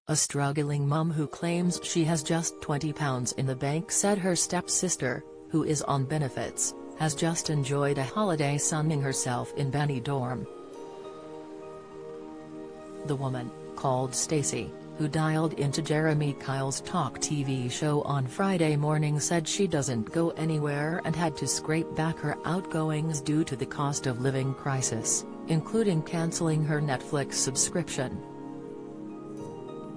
A struggling mum who claims she has just £20 in the bank said her stepsister, who is on benefits, has just enjoyed a holiday sunning herself in Benidorm. The woman, called Stacey, who dialed into Jeremy Kyle's talk TV show on Friday morning, said she doesn't go anywhere and had to scrape back her outgoings due to the cost of living crisis, including cancelling her Netflix subscription.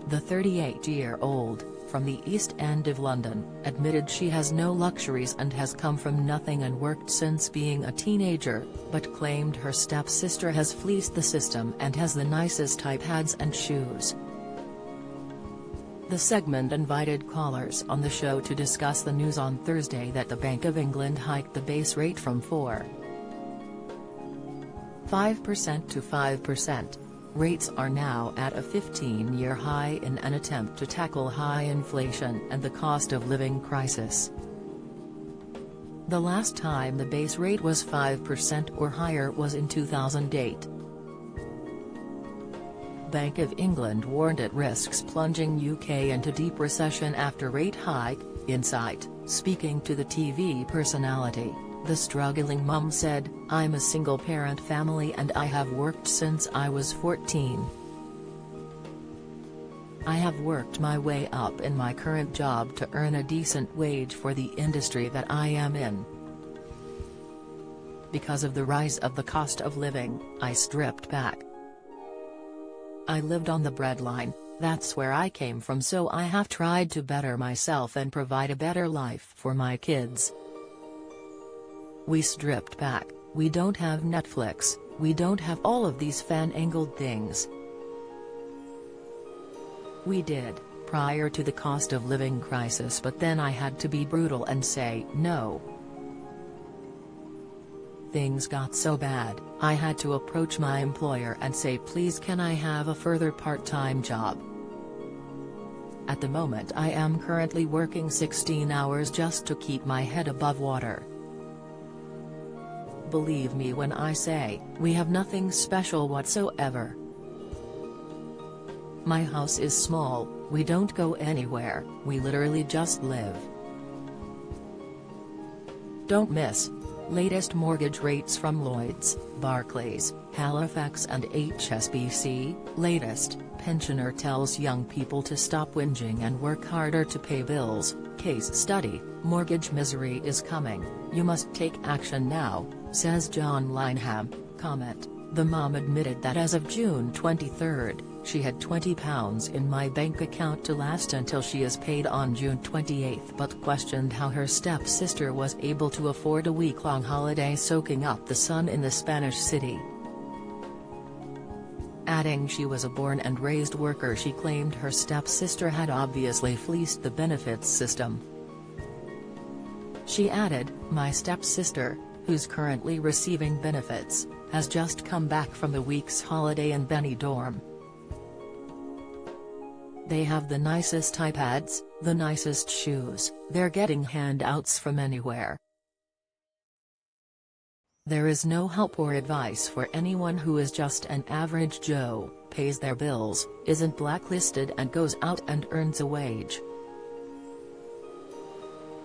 The 38-year-old, from the East End of London, admitted she has no luxuries and has come from nothing and worked since being a teenager, but claimed her stepsister has fleeced the system and has the nicest iPads and shoes. The segment invited callers on the show to discuss the news on Thursday that the Bank of England hiked the base rate from 4.5% to 5%. Rates are now at a 15-year high in an attempt to tackle high inflation and the cost of living crisis. The last time the base rate was 5% or higher was in 2008. Bank of England warned it risks plunging UK into deep recession after rate hike. Insight, speaking to the TV personality, the struggling mum said, "I'm a single-parent family and I have worked since I was 14. I have worked my way up in my current job to earn a decent wage for the industry that I am in. Because of the rise of the cost of living, I stripped back. I lived on the breadline, that's where I came from, so I have tried to better myself and provide a better life for my kids. We stripped back, we don't have Netflix, we don't have all of these fan-angled things. We did, prior to the cost of living crisis, but then I had to be brutal and say no. Things got so bad, I had to approach my employer and say, please can I have a further part-time job? At the moment I am currently working 16 hours just to keep my head above water. Believe me when I say, we have nothing special whatsoever. My house is small, we don't go anywhere, we literally just live. Don't miss. Latest mortgage rates from Lloyds, Barclays, Halifax and HSBC. Latest, pensioner tells young people to stop whinging and work harder to pay bills. Case study, mortgage misery is coming, you must take action now, says John Lineham. Comment, the mum admitted that as of June 23, she had £20 in my bank account to last until she is paid on June 28, but questioned how her stepsister was able to afford a week-long holiday soaking up the sun in the Spanish city. Adding she was a born and raised worker, she claimed her stepsister had obviously fleeced the benefits system. She added, my stepsister, who's currently receiving benefits, has just come back from a week's holiday in Benidorm. They have the nicest iPads, the nicest shoes, they're getting handouts from anywhere. There is no help or advice for anyone who is just an average Joe, pays their bills, isn't blacklisted and goes out and earns a wage."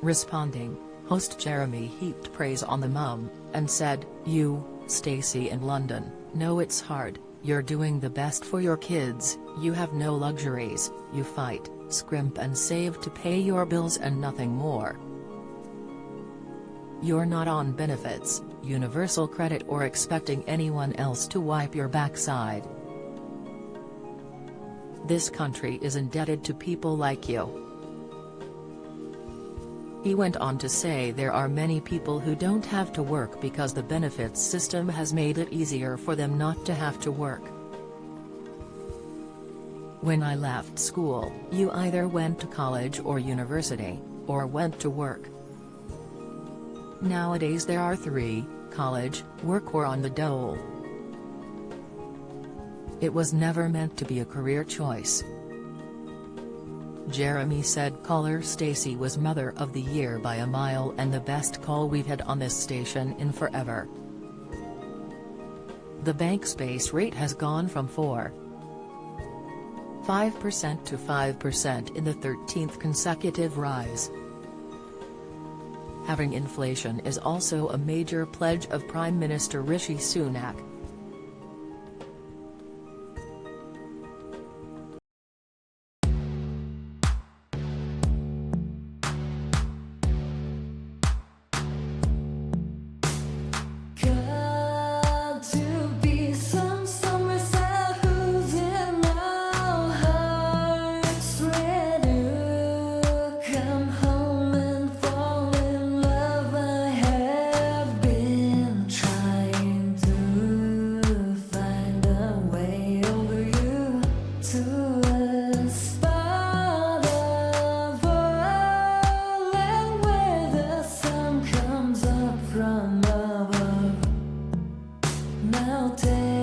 Responding, host Jeremy heaped praise on the mum, and said, "You, Stacey in London, know it's hard, you're doing the best for your kids, you have no luxuries, you fight, scrimp and save to pay your bills and nothing more. You're not on benefits, universal credit or expecting anyone else to wipe your backside. This country is indebted to people like you." He went on to say there are many people who don't have to work because the benefits system has made it easier for them not to have to work. "When I left school, you either went to college or university, or went to work. Nowadays there are three, college, work or on the dole. It was never meant to be a career choice." Jeremy said caller Stacey was Mother of the Year by a mile and the best call we've had on this station in forever. The bank's base rate has gone from 4 5% to 5% in the 13th consecutive rise. Having inflation is also a major pledge of Prime Minister Rishi Sunak. From above, now take